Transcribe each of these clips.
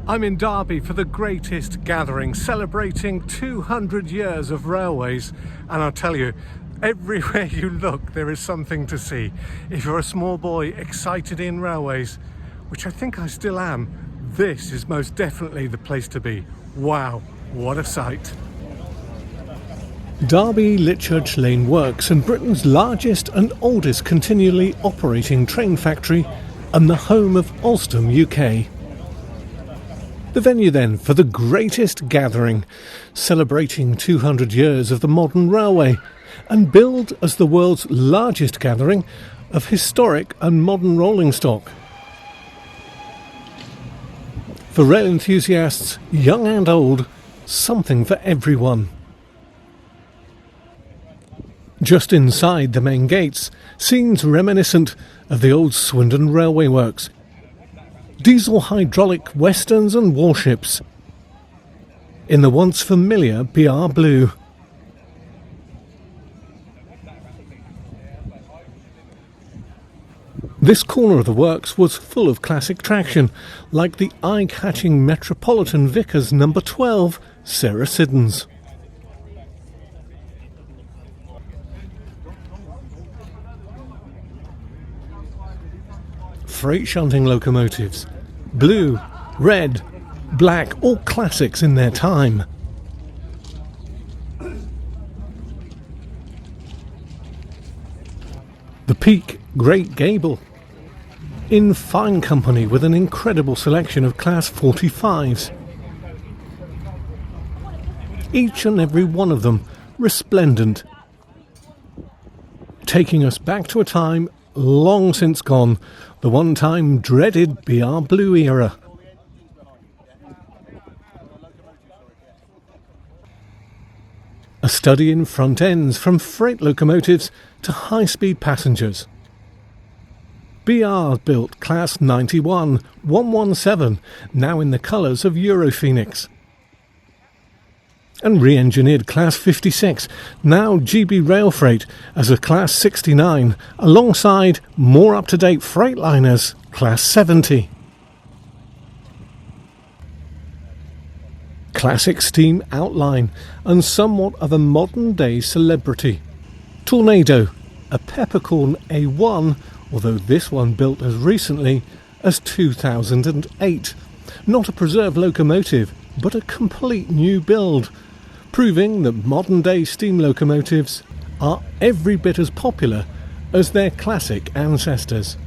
I'm in Derby for the greatest gathering celebrating 200 years of railways, and I'll tell you, everywhere you look there is something to see. If you're a small boy excited in railways, which I think I still am, this is most definitely the place to be. Wow, what a sight. Derby Litchurch Lane Works, and Britain's largest and oldest continually operating train factory, and the home of Alstom UK. The venue then for the greatest gathering, celebrating 200 years of the modern railway, and billed as the world's largest gathering of historic and modern rolling stock. For rail enthusiasts, young and old, something for everyone. Just inside the main gates, scenes reminiscent of the old Swindon Railway Works. Diesel hydraulic westerns and warships in the once familiar BR blue. This corner of the works was full of classic traction, like the eye-catching Metropolitan Vickers No. 12 Sarah Siddons. Freight shunting locomotives, blue, red, black, all classics in their time. The Peak Great Gable, in fine company with an incredible selection of Class 45s. Each and every one of them resplendent, taking us back to a time long since gone, the one-time dreaded BR Blue era. A study in front ends, from freight locomotives to high-speed passengers. BR built Class 91, 117, now in the colours of Europhoenix. And re-engineered Class 56, now GB Rail Freight, as a Class 69, alongside more up-to-date Freightliners, Class 70. Classic steam outline, and somewhat of a modern-day celebrity. Tornado, a peppercorn A1, although this one built as recently as 2008. Not a preserved locomotive, but a complete new build, proving that modern-day steam locomotives are every bit as popular as their classic ancestors.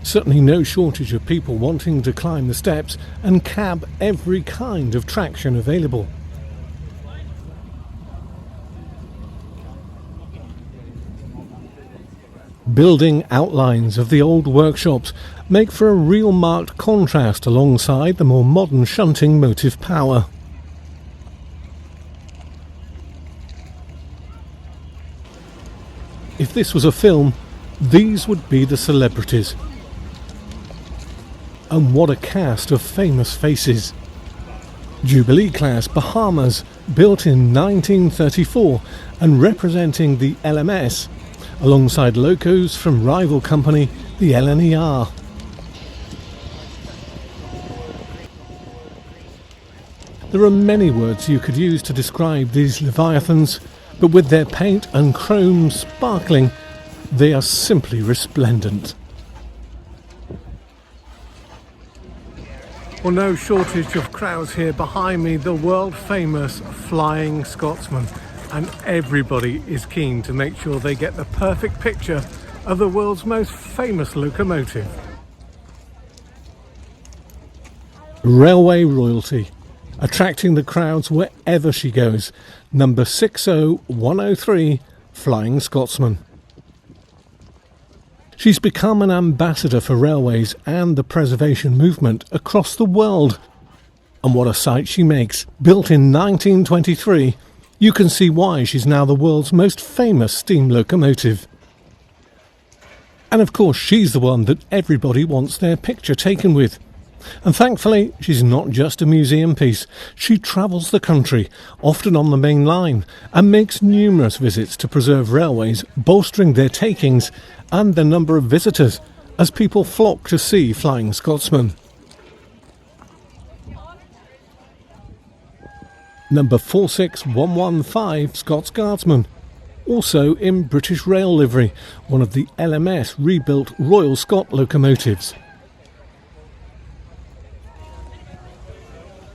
Certainly no shortage of people wanting to climb the steps and cab every kind of traction available. Building outlines of the old workshops make for a real marked contrast alongside the more modern shunting motive power. If this was a film, these would be the celebrities. And what a cast of famous faces. Jubilee class Bahamas, built in 1934 and representing the LMS, alongside locos from rival company the LNER. There are many words you could use to describe these leviathans, but with their paint and chrome sparkling, they are simply resplendent. Well, no shortage of crowds here behind me, the world famous Flying Scotsman, and everybody is keen to make sure they get the perfect picture of the world's most famous locomotive. Railway royalty, attracting the crowds wherever she goes. Number 60103, Flying Scotsman. She's become an ambassador for railways and the preservation movement across the world. And what a sight she makes. Built in 1923, you can see why she's now the world's most famous steam locomotive. And of course, she's the one that everybody wants their picture taken with. And thankfully, she's not just a museum piece. She travels the country, often on the main line, and makes numerous visits to preserve railways, bolstering their takings and the number of visitors as people flock to see Flying Scotsman. Number 46115 Scots Guardsman, also in British Rail livery, one of the LMS rebuilt Royal Scot locomotives.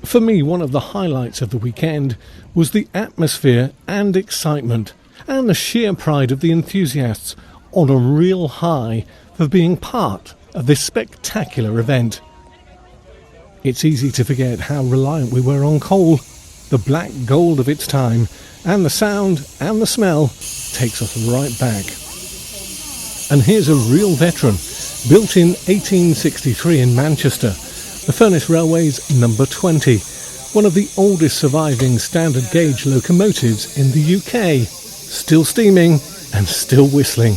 For me, one of the highlights of the weekend was the atmosphere and excitement, and the sheer pride of the enthusiasts on a real high for being part of this spectacular event. It's easy to forget how reliant we were on coal, the black gold of its time, and the sound and the smell takes us right back. And here's a real veteran, built in 1863 in Manchester, the Furness Railway's number 20, one of the oldest surviving standard gauge locomotives in the UK, still steaming and still whistling.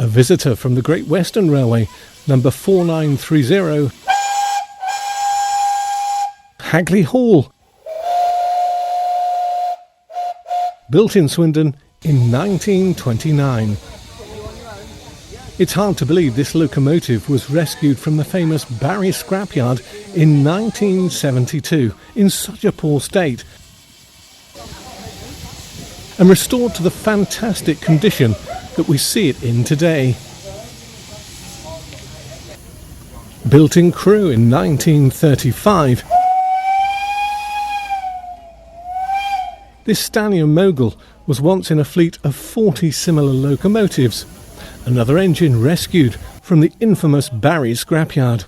A visitor from the Great Western Railway, number 4930, Hagley Hall, built in Swindon in 1929. It's hard to believe this locomotive was rescued from the famous Barry scrapyard in 1972 in such a poor state and restored to the fantastic condition that we see it in today. Built in Crewe in 1935, this stallion mogul was once in a fleet of 40 similar locomotives, another engine rescued from the infamous Barry scrapyard.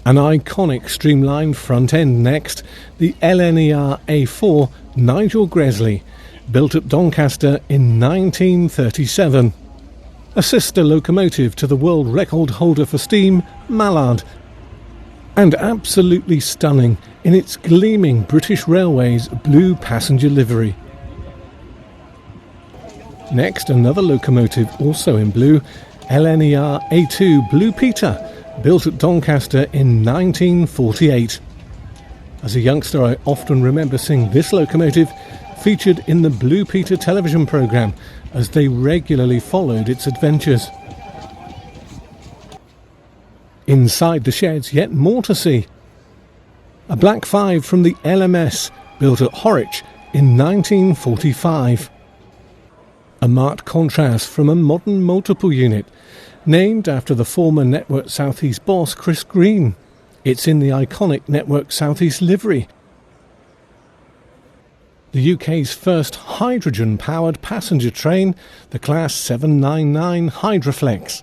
An iconic streamlined front end next, the LNER A4 Nigel Gresley, built at Doncaster in 1937. A sister locomotive to the world record holder for steam, Mallard, and absolutely stunning in its gleaming British Railways blue passenger livery. Next, another locomotive also in blue, LNER A2 Blue Peter, built at Doncaster in 1948. As a youngster, I often remember seeing this locomotive featured in the Blue Peter television programme as they regularly followed its adventures. Inside the sheds, yet more to see. A Black 5 from the LMS, built at Horwich in 1945. A marked contrast from a modern multiple unit, named after the former Network South East boss Chris Green. It's in the iconic Network South East livery. The UK's first hydrogen-powered passenger train, the Class 799 Hydroflex.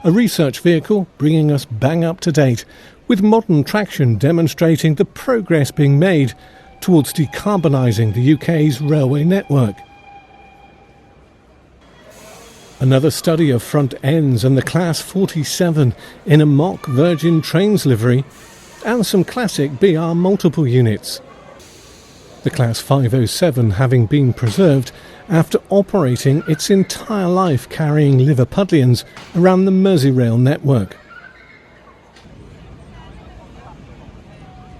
A research vehicle bringing us bang up to date, with modern traction demonstrating the progress being made towards decarbonising the UK's railway network. Another study of front ends and the Class 47 in a mock Virgin Trains livery, and some classic BR multiple units. The Class 507 having been preserved after operating its entire life carrying Liverpudlians around the Merseyrail network.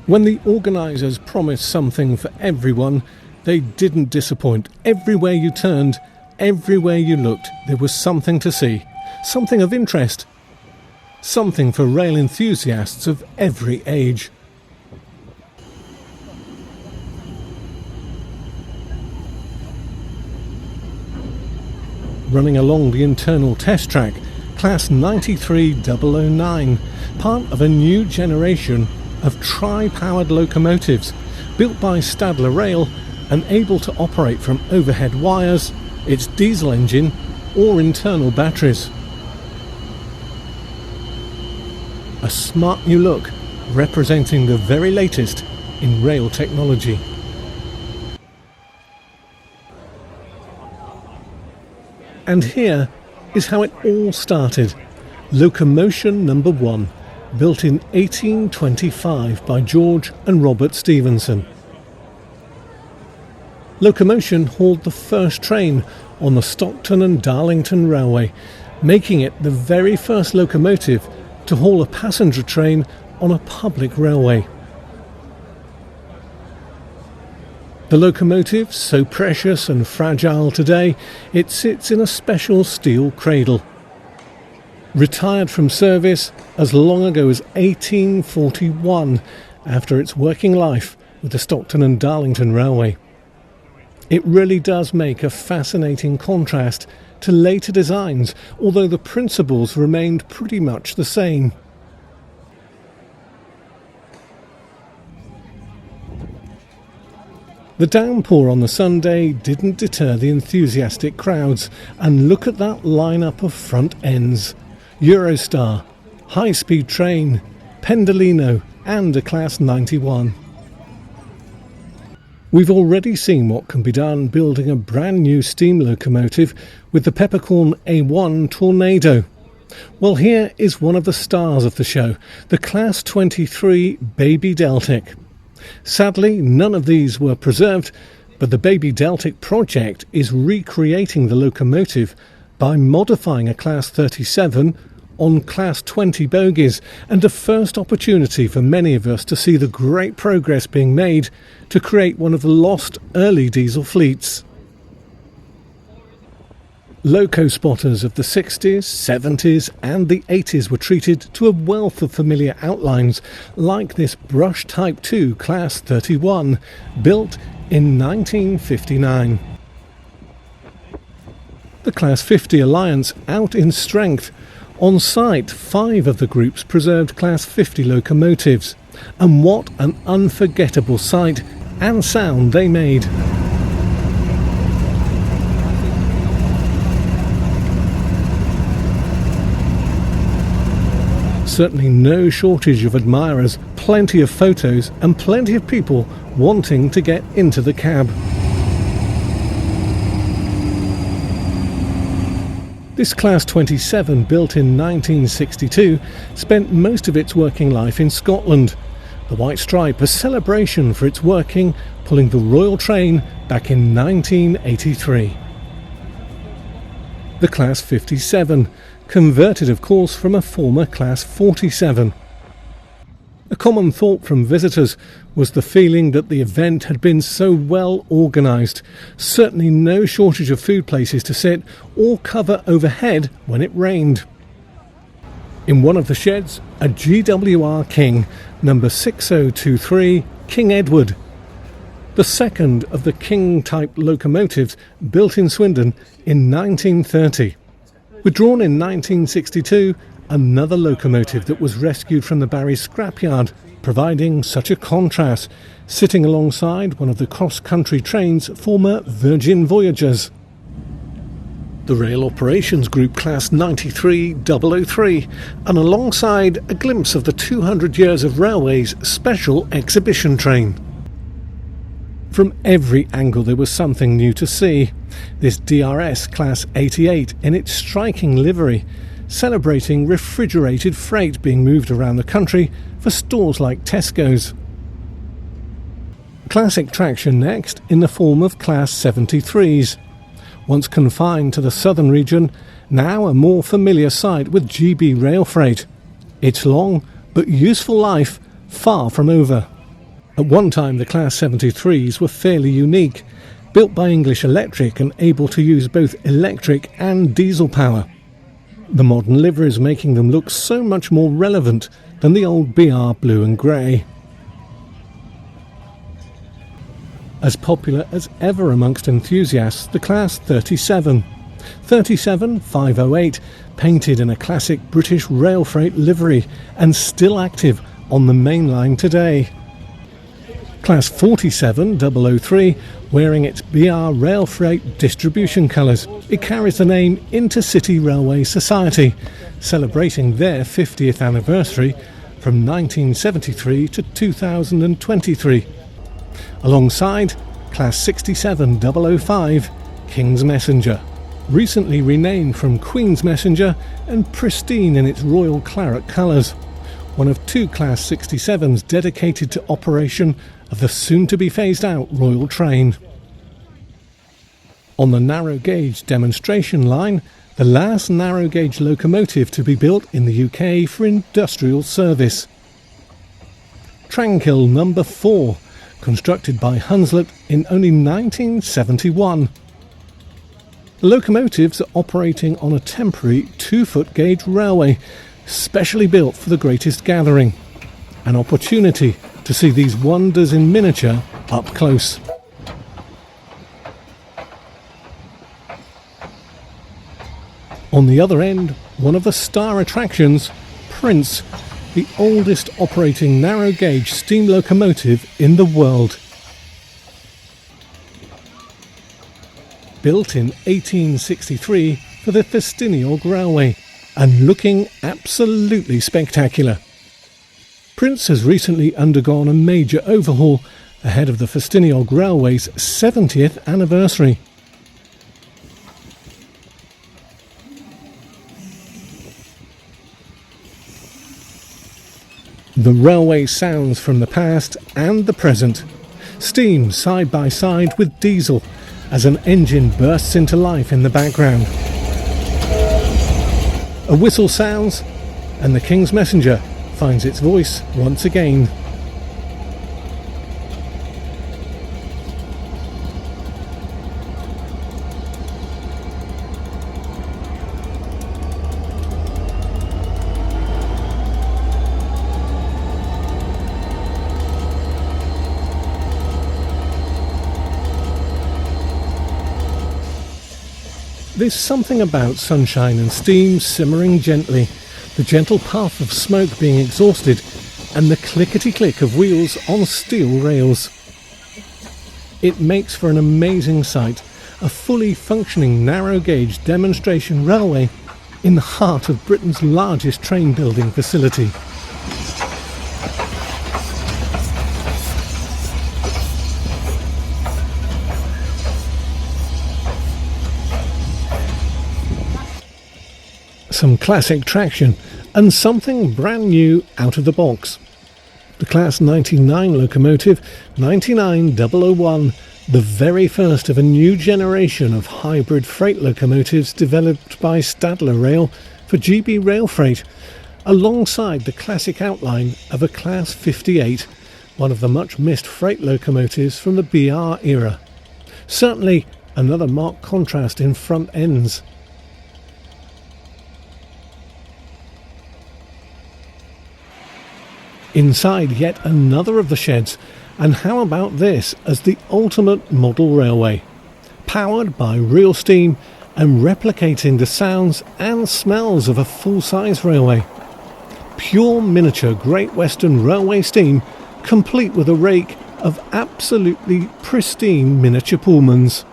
When the organisers promised something for everyone, they didn't disappoint. Everywhere you turned, everywhere you looked, there was something to see, something of interest, something for rail enthusiasts of every age. Running along the internal test track, Class 93009, part of a new generation of tri-powered locomotives built by Stadler Rail and able to operate from overhead wires, its diesel engine or internal batteries. A smart new look representing the very latest in rail technology. And here is how it all started. Locomotion number 1, built in 1825 by George and Robert Stevenson. Locomotion hauled the first train on the Stockton and Darlington Railway, making it the very first locomotive to haul a passenger train on a public railway. The locomotive, so precious and fragile today, it sits in a special steel cradle. Retired from service as long ago as 1841 after its working life with the Stockton and Darlington Railway. It really does make a fascinating contrast to later designs, although the principles remained pretty much the same. The downpour on the Sunday didn't deter the enthusiastic crowds, and look at that lineup of front ends. Eurostar, high-speed train, Pendolino and a Class 91. We've already seen what can be done building a brand new steam locomotive with the Peppercorn A1 Tornado. Well, here is one of the stars of the show, the Class 23 Baby Deltic. Sadly, none of these were preserved, but the Baby Deltic project is recreating the locomotive by modifying a Class 37 on Class 20 bogies, and a first opportunity for many of us to see the great progress being made to create one of the lost early diesel fleets. Loco spotters of the 60s, 70s and the 80s were treated to a wealth of familiar outlines, like this Brush Type 2 Class 31, built in 1959. The Class 50 Alliance out in strength. On site, 5 of the groups preserved Class 50 locomotives, and what an unforgettable sight and sound they made. Certainly no shortage of admirers, plenty of photos and plenty of people wanting to get into the cab. This Class 27, built in 1962, spent most of its working life in Scotland. The White Stripe, a celebration for its working, pulling the Royal Train back in 1983. The Class 57, converted of course from a former Class 47. A common thought from visitors was the feeling that the event had been so well organised. Certainly no shortage of food places to sit or cover overhead when it rained. In one of the sheds, a GWR King, number 6023, King Edward. The second of the King-type locomotives built in Swindon in 1930. Withdrawn in 1962, another locomotive that was rescued from the Barry scrapyard, providing such a contrast, sitting alongside one of the cross-country train's former Virgin Voyagers. The Rail Operations Group Class 93-003, and alongside a glimpse of the 200 Years of Railways special exhibition train. From every angle there was something new to see. This DRS Class 88 in its striking livery, celebrating refrigerated freight being moved around the country for stores like Tesco's. Classic traction next in the form of Class 73s. Once confined to the southern region, now a more familiar sight with GB Rail Freight. Its long but useful life far from over. At one time the Class 73s were fairly unique, built by English Electric and able to use both electric and diesel power. The modern liveries making them look so much more relevant than the old BR blue and grey. As popular as ever amongst enthusiasts, the Class 37. 37508, painted in a classic British rail freight livery and still active on the main line today. Class 47-003, wearing its BR Rail Freight distribution colours. It carries the name Intercity Railway Society, celebrating their 50th anniversary from 1973 to 2023. Alongside Class 67-005, King's Messenger, recently renamed from Queen's Messenger and pristine in its royal claret colours. One of 2 Class 67s dedicated to operation of the soon-to-be phased-out Royal Train. On the narrow gauge demonstration line, the last narrow gauge locomotive to be built in the UK for industrial service. Tranquil number 4, constructed by Hunslet in only 1971. The locomotives are operating on a temporary 2-foot gauge railway, specially built for the greatest gathering. An opportunity to see these wonders in miniature up close. On the other end, one of the star attractions, Prince, the oldest operating narrow-gauge steam locomotive in the world. Built in 1863 for the Festiniog Railway, and looking absolutely spectacular. Prince has recently undergone a major overhaul ahead of the Festiniog Railway's 70th anniversary. The railway sounds from the past and the present, steam side by side with diesel as an engine bursts into life in the background. A whistle sounds and the King's Messenger finds its voice once again. There's something about sunshine and steam simmering gently, the gentle puff of smoke being exhausted, and the clickety-click of wheels on steel rails. It makes for an amazing sight, a fully functioning narrow-gauge demonstration railway in the heart of Britain's largest train building facility. Some classic traction and something brand new out of the box. The Class 99 locomotive 99001, the very first of a new generation of hybrid freight locomotives developed by Stadler Rail for GB Rail Freight, alongside the classic outline of a Class 58, one of the much missed freight locomotives from the BR era. Certainly another marked contrast in front ends. Inside yet another of the sheds, and how about this as the ultimate model railway, powered by real steam and replicating the sounds and smells of a full-size railway. Pure miniature Great Western Railway steam, complete with a rake of absolutely pristine miniature Pullmans.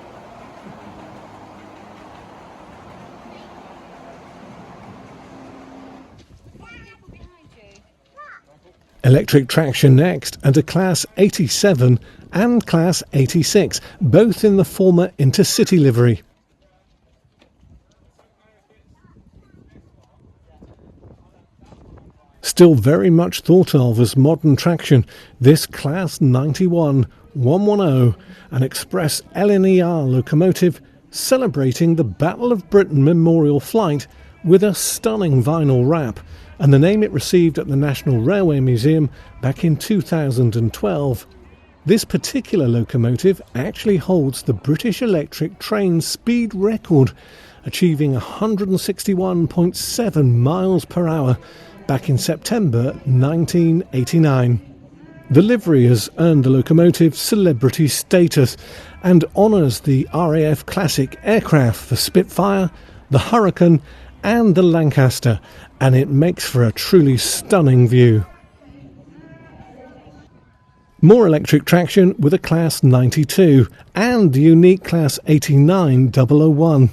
Electric traction next, and a Class 87 and Class 86, both in the former Intercity livery. Still very much thought of as modern traction, this Class 91 110, an express LNER locomotive celebrating the Battle of Britain Memorial Flight with a stunning vinyl wrap, and the name it received at the National Railway Museum back in 2012. This particular locomotive actually holds the British electric train speed record, achieving 161.7 miles per hour back in September 1989. The livery has earned the locomotive celebrity status and honours the RAF Classic aircraft, the Spitfire, the Hurricane and the Lancaster, and it makes for a truly stunning view. More electric traction with a Class 92 and the unique Class 89001.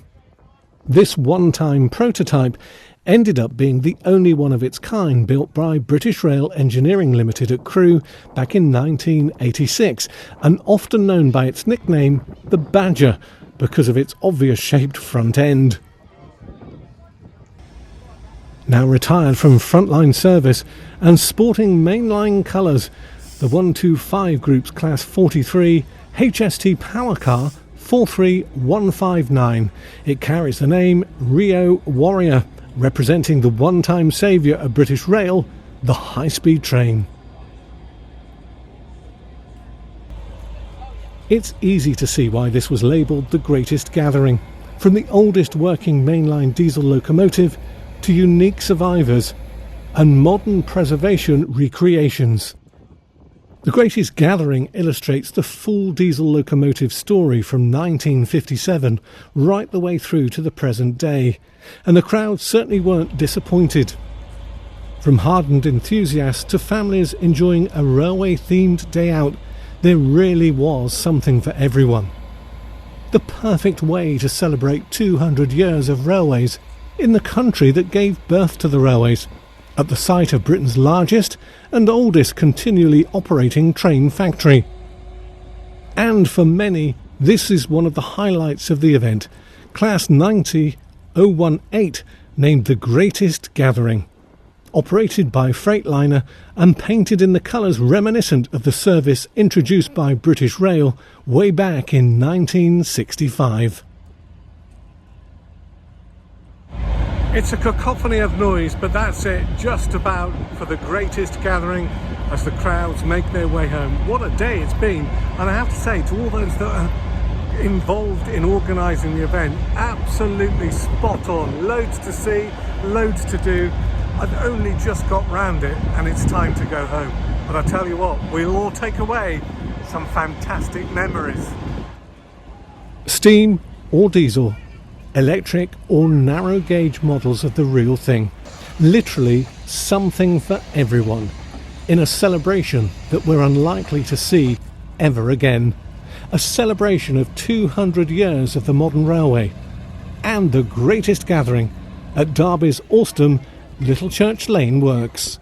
This one-time prototype ended up being the only one of its kind built by British Rail Engineering Limited at Crewe back in 1986, and often known by its nickname, the Badger, because of its obvious shaped front end. Now retired from frontline service and sporting mainline colours, the 125 Group's Class 43 HST Power Car 43159. It carries the name Rio Warrior, representing the one-time saviour of British Rail, the high-speed train. It's easy to see why this was labelled the greatest gathering. from the oldest working mainline diesel locomotive to unique survivors and modern preservation recreations. The Greatest Gathering illustrates the full diesel locomotive story from 1957 right the way through to the present day, and the crowd certainly weren't disappointed. From hardened enthusiasts to families enjoying a railway-themed day out, there really was something for everyone. The perfect way to celebrate 200 years of railways in the country that gave birth to the railways, at the site of Britain's largest and oldest continually operating train factory. And for many, this is one of the highlights of the event, Class 90018, named the Greatest Gathering. Operated by Freightliner and painted in the colours reminiscent of the service introduced by British Rail way back in 1965. It's a cacophony of noise, but that's it, just about, for the Greatest Gathering as the crowds make their way home. What a day it's been, and I have to say to all those that are involved in organising the event, absolutely spot on. Loads to see, loads to do. I've only just got round it and it's time to go home. But I tell you what, we'll all take away some fantastic memories. Steam or diesel, electric or narrow gauge models of the real thing. Literally something for everyone, in a celebration that we're unlikely to see ever again. A celebration of 200 years of the modern railway, and the Greatest Gathering at Derby's Alstom Little Church Lane Works.